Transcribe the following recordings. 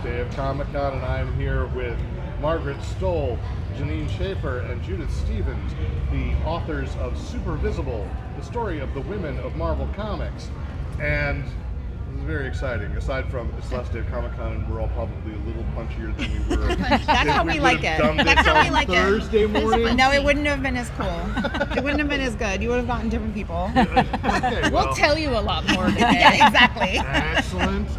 day of Comic-Con, and I'm here with Margaret Stohl, Jeanine Schaefer, and Judith Bennett, the authors of Super Visible, the story of the women of Marvel Comics. And this is very exciting. Aside from it's last day of Comic-Con, and we're all probably a little punchier than we were. That's how we like it. That's how we like Thursday morning. No, it wouldn't have been as cool. It wouldn't have been as good. You would have gotten different people. Okay, we'll tell you a lot more today. Yeah, exactly. Excellent. It's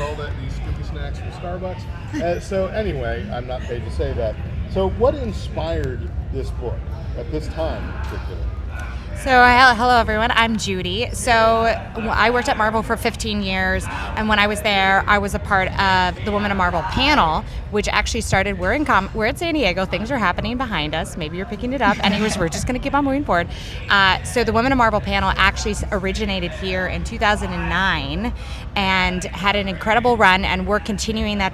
all that these Skippy snacks from Starbucks. So anyway, I'm not paid to say that. So what inspired this book at this time in particular? So hello everyone, I'm Judy. So I worked at Marvel for 15 years, and when I was there, I was a part of the Women of Marvel panel, which actually started, we're at San Diego, things are happening behind us, maybe you're picking it up. Anyways, we're just going to keep on moving forward. So the Women of Marvel panel actually originated here in 2009 and had an incredible run, and we're continuing that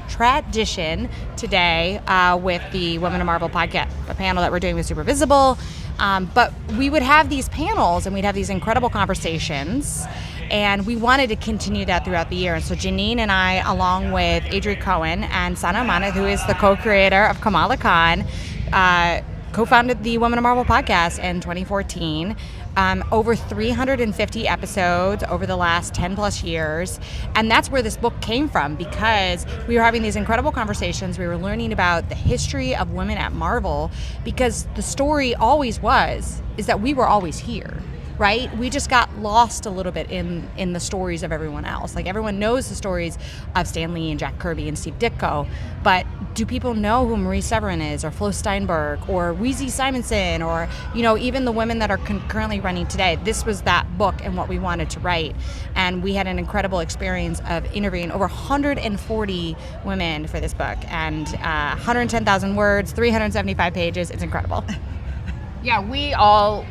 tradition today with the Women of Marvel podcast, a panel that we're doing with Super Visible. But we would have these panels and we'd have these incredible conversations, and we wanted to continue that throughout the year. And so Jeanine and I, along with Adria Cohen and Sana Amana, who is the co-creator of Kamala Khan, co-founded the Women of Marvel podcast in 2014. Over 350 episodes over the last 10 plus years. And that's where this book came from, because we were having these incredible conversations. We were learning about the history of women at Marvel, because the story always is that we were always here. Right? We just got lost a little bit in the stories of everyone else. Like, everyone knows the stories of Stan Lee and Jack Kirby and Steve Ditko, but do people know who Marie Severin is, or Flo Steinberg, or Weezy Simonson, or, even the women that are currently running today? This was that book and what we wanted to write. And we had an incredible experience of interviewing over 140 women for this book, and 110,000 words, 375 pages. It's incredible. Yeah, we all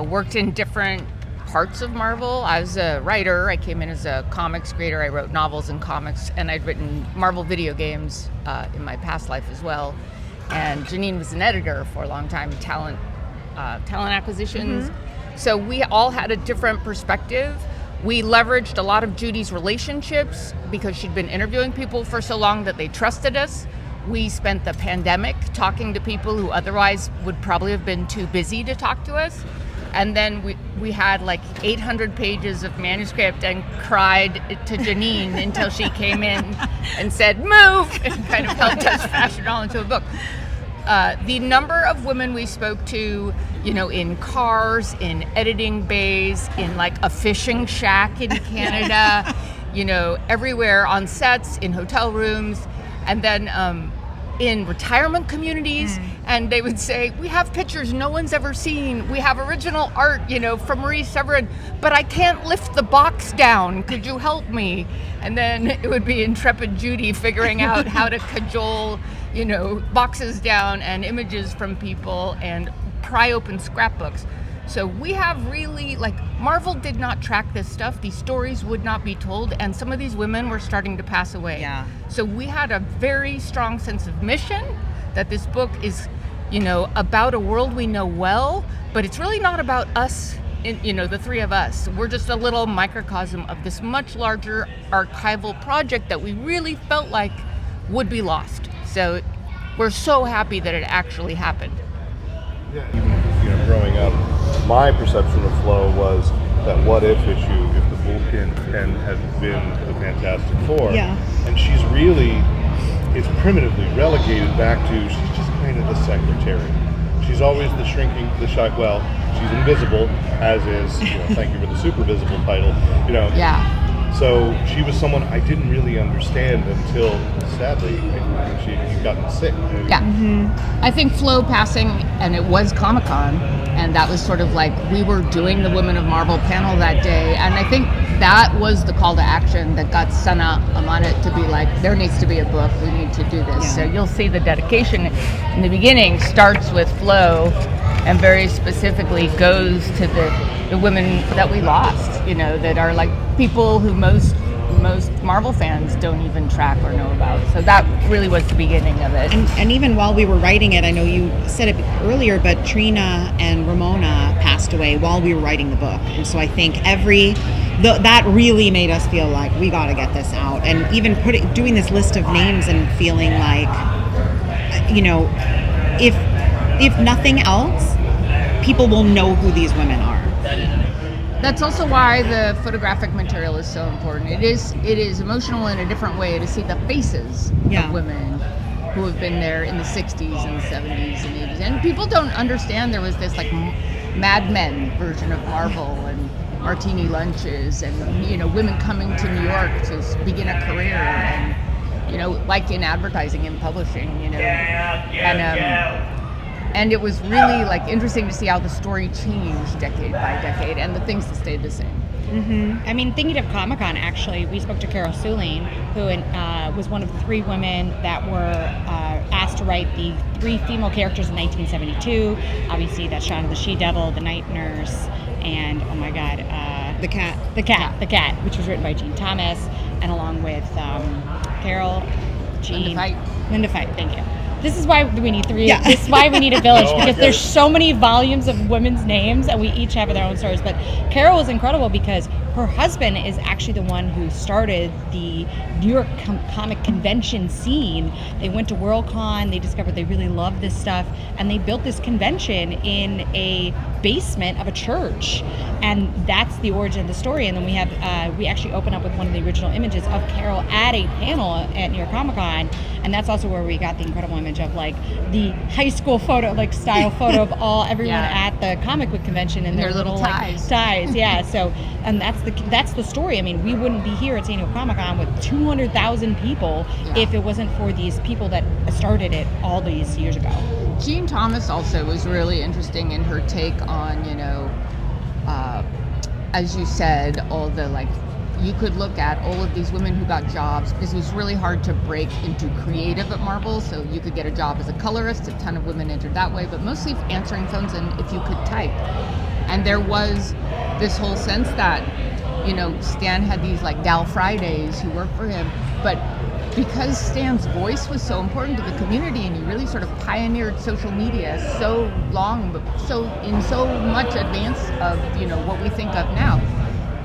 worked in different parts of Marvel. I was a writer. I came in as a comics creator. I wrote novels and comics, and I'd written Marvel video games in my past life as well. And Jeanine was an editor for a long time, talent acquisitions. Mm-hmm. So we all had a different perspective. We leveraged a lot of Judy's relationships because she'd been interviewing people for so long that they trusted us. We spent the pandemic talking to people who otherwise would probably have been too busy to talk to us. And then we had like 800 pages of manuscript and cried to Jeanine until she came in and said, move, and kind of helped us fashion it all into a book. The number of women we spoke to, in cars, in editing bays, in like a fishing shack in Canada, everywhere, on sets, in hotel rooms, and then in retirement communities, and they would say, we have pictures no one's ever seen. We have original art, from Marie Severin, but I can't lift the box down. Could you help me? And then it would be intrepid Judy figuring out how to cajole, boxes down and images from people and pry open scrapbooks. So we have really, Marvel did not track this stuff. These stories would not be told, and some of these women were starting to pass away. Yeah. So we had a very strong sense of mission, that this book is, about a world we know well, but it's really not about us, the three of us. We're just a little microcosm of this much larger archival project that we really felt like would be lost. So we're so happy that it actually happened. Yeah, even, growing up, my perception of Flo was that what if issue if the Vulcan had been the Fantastic Four. Yeah. And she's really, it's primitively relegated back to, she's just kind of the secretary. She's always the shrinking, well, she's invisible, as is, thank you for the Super Visible title, Yeah. So she was someone I didn't really understand until, sadly, she'd gotten sick. Yeah. Mm-hmm. I think Flo passing, and it was Comic-Con, and that was sort of like, we were doing the Women of Marvel panel that day, and I think that was the call to action that got Sana Amana to be like, there needs to be a book, we need to do this. Yeah. So you'll see the dedication in the beginning starts with Flo, and very specifically goes to the women that we lost, that are like people who most Marvel fans don't even track or know about. So that really was the beginning of it. And even while we were writing it, I know you said it earlier, but Trina and Ramona passed away while we were writing the book. And so I think every that really made us feel like we got to get this out. And even doing this list of names and feeling like, if nothing else, people will know who these women are. That's also why the photographic material is so important. It is emotional in a different way to see the faces of women who have been there in the 60s and the 70s and 80s. And people don't understand there was this like Mad Men version of Marvel and martini lunches and, women coming to New York to begin a career and, like in advertising and publishing, and it was really like interesting to see how the story changed decade by decade and the things that stayed the same. Mm-hmm. I mean, thinking of Comic-Con, actually, we spoke to Carol Suline, who was one of the 3 women that were asked to write the 3 female characters in 1972. Obviously, that's Shaun of the She-Devil, the Night Nurse, and, oh my God, The Cat, which was written by Jean Thomas, and along with Carol, Jean, Linda Fite, thank you. This is why we need 3. Yeah. This is why we need a village, because there's so many volumes of women's names, and we each have their own stories. But Carol was incredible because her husband is actually the one who started the New York comic convention scene. They went to WorldCon, they discovered they really loved this stuff, and they built this convention in a basement of a church. And that's the origin of the story. And then we have, we actually open up with one of the original images of Carol at a panel at New York Comic Con. And that's also where we got the incredible image of like the high school photo, like style photo of everyone at the comic book convention in their little ties. Yeah. So, and that's the story. I mean, we wouldn't be here at San Diego Comic Con with 200,000 people if it wasn't for these people that started it all these years ago. Jean Thomas also was really interesting in her take on, as you said, all the you could look at all of these women who got jobs because it was really hard to break into creative at Marvel. So you could get a job as a colorist. A ton of women entered that way, but mostly answering phones and if you could type. And there was this whole sense that, Stan had these Gal Fridays who worked for him, but because Stan's voice was so important to the community and he really sort of pioneered social media so long, but in so much advance of, what we think of now,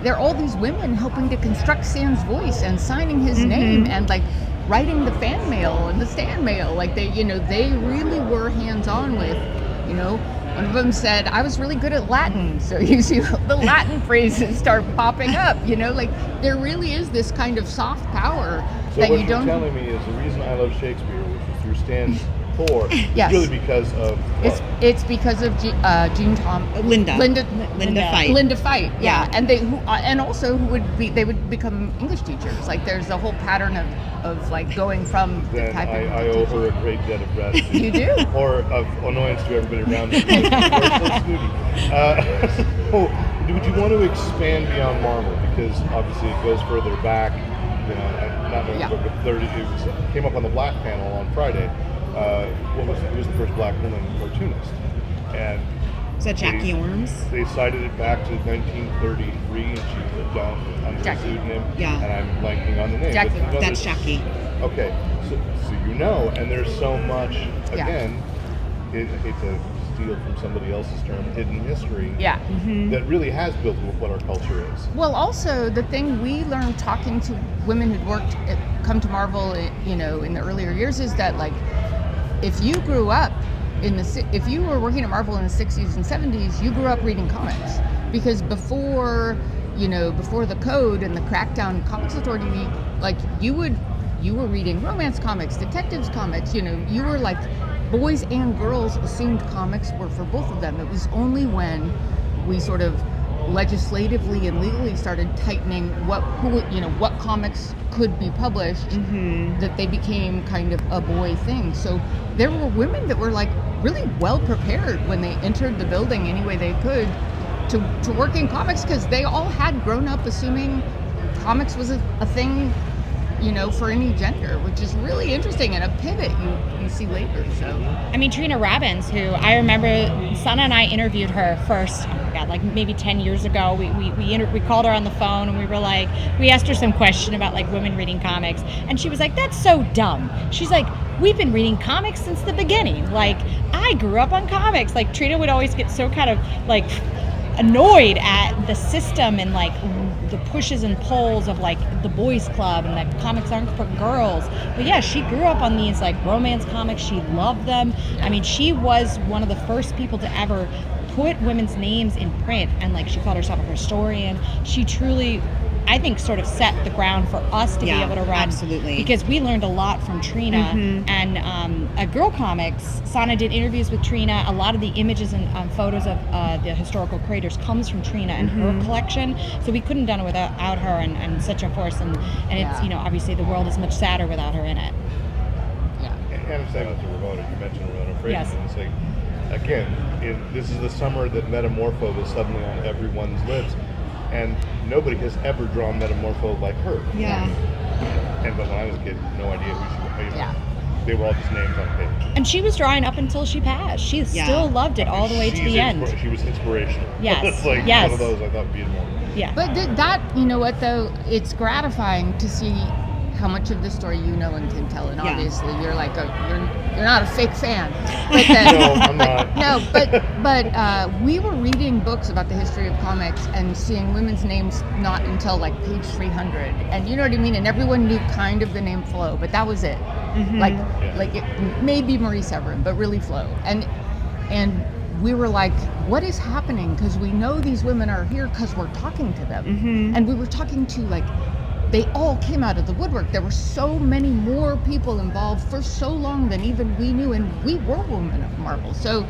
there are all these women helping to construct Stan's voice and signing his name and writing the fan mail and the Stan mail. They really were hands-on with, one of them said, I was really good at Latin. So you see the Latin phrases start popping up, there really is this kind of soft power that you don't. So what you're telling me is the reason I love Shakespeare, which is through Stan's pour, is really because of what? It's because of Linda Fite, yeah. And they would become English teachers. There's a whole pattern of going from then the type I owe her a great debt of gratitude. You do? Or of annoyance to everybody around me. Would you want to expand beyond Marvel? Because obviously it goes further back. Not knowing the book, but it came up on the Black panel on Friday. Who was the first Black woman cartoonist? And is that Jackie Orms? They cited it back to 1933, and she lived under a pseudonym. Yeah. And I'm blanking on the name. Jackie. That's Jackie. Okay, so and there's so much. Again, I hate to steal from somebody else's term, hidden history. Yeah. That really has built what our culture is. Well, also the thing we learned talking to women who'd come to Marvel, in the earlier years, is that if you grew up if you were working at Marvel in the 60s and 70s, you grew up reading comics because before the code and the crackdown Comics Authority, you were reading romance comics, detectives comics. You were boys and girls assumed comics were for both of them. It was only when we sort of legislatively and legally started tightening what comics could be published that they became kind of a boy thing. So there were women that were really well prepared when they entered the building any way they could to work in comics because they all had grown up assuming comics was a thing for any gender, which is really interesting and a pivot you see later. So I mean, Trina Robbins, who I remember Sana and I interviewed her first, oh my God, maybe 10 years ago. We called her on the phone and we asked her some question about women reading comics, and she was like, that's so dumb. She's like, we've been reading comics since the beginning. I grew up on comics. Trina would always get so kind of annoyed at the system and the pushes and pulls of like the boys club and that comics aren't for girls. But yeah, she grew up on these like romance comics. She loved them. I mean, she was one of the first people to ever put women's names in print, and like she called herself a historian. She truly, I think, sort of set the ground for us to be able to run. Absolutely. Because we learned a lot from Trina. And at Girl Comics, Sana did interviews with Trina. A lot of the images and photos of the historical creators comes from Trina and her collection. So we couldn't have done it without her and such a force. And it's, you know, obviously the world is much sadder without her in it. And I'm saying to Ramona, you mentioned Ramona Fradon. Yes. And it's like, again, this is the summer that Metamorpho was suddenly on everyone's lips. And nobody has ever drawn Metamorpho like her. But when I was a kid, no idea who she was. They were all just names on page. And she was drawing up until she passed. She still loved it all the way to the end. She was inspirational. Yes. It's like one of those I thought beautiful. Yeah. But that, you know what though, it's gratifying to see how much of the story you know and can tell, and obviously you're like you're not a fake fan. But no, I'm not. No, but we were reading books about the history of comics and seeing women's names not until like page 300, and you know what I mean. And everyone knew kind of the name Flo, but that was it. Like it maybe Marie Severin, but really Flo. And we were like, what is happening? Because we know these women are here because we're talking to them, and we were talking to like. They all came out of the woodwork. There were so many more people involved for so long than even we knew, and we were women of Marvel. So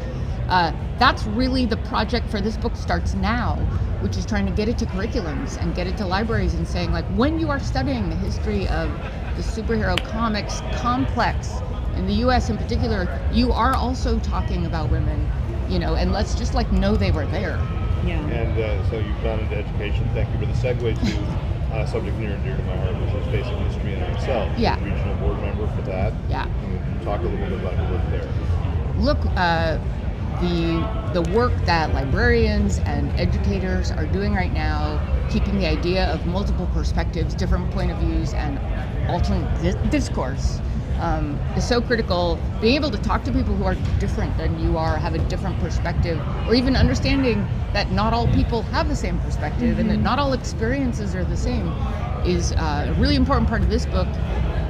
that's really the project for this book starts now, which is trying to get it to curriculums and get it to libraries and saying, like, when you are studying the history of the superhero comics complex, in the US in particular, you are also talking about women, you know, and let's just like know they were there. And so you've gone into education. Thank you for the segue to a subject near and dear to my heart, which is basic history in itself. Regional board member for that. And talk a little bit about your work there. Look, the work that librarians and educators are doing right now, keeping the idea of multiple perspectives, different point of views, and alternate discourse is so critical. Being able to talk to people who are different than you are, have a different perspective, or even understanding that not all people have the same perspective and that not all experiences are the same is a really important part of this book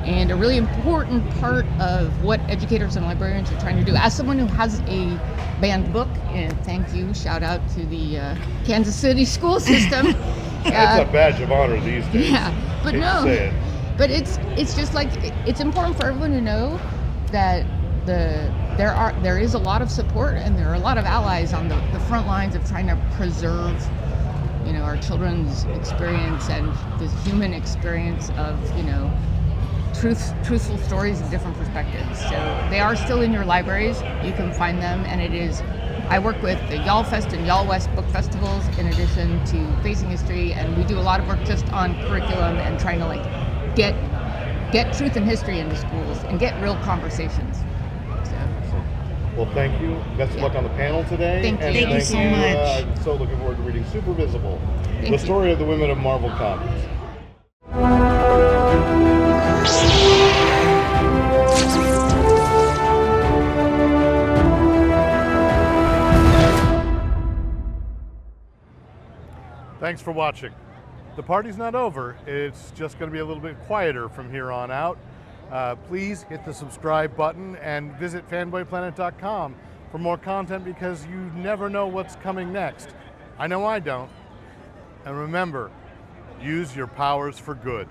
and a really important part of what educators and librarians are trying to do. As someone who has a banned book, and thank you, shout out to the Kansas City school system. It's a badge of honor these days. But no. But it's just like, it's important for everyone to know that there is a lot of support and there are a lot of allies on the front lines of trying to preserve, you know, our children's experience and the human experience of, you know, truthful stories and different perspectives. So they are still in your libraries. You can find them, and I work with the Y'all Fest and Y'all West book festivals in addition to Facing History, and we do a lot of work just on curriculum and trying to like get truth and history into schools and get real conversations. Well, thank you. Best of luck on the panel today. Thank you. And thank you so much. I'm so looking forward to reading Super Visible, the story of the women of Marvel Comics. Thanks for watching. The party's not over. It's just going to be a little bit quieter from here on out. Please hit the subscribe button and visit fanboyplanet.com for more content, because you never know what's coming next. I know I don't. And remember, use your powers for good.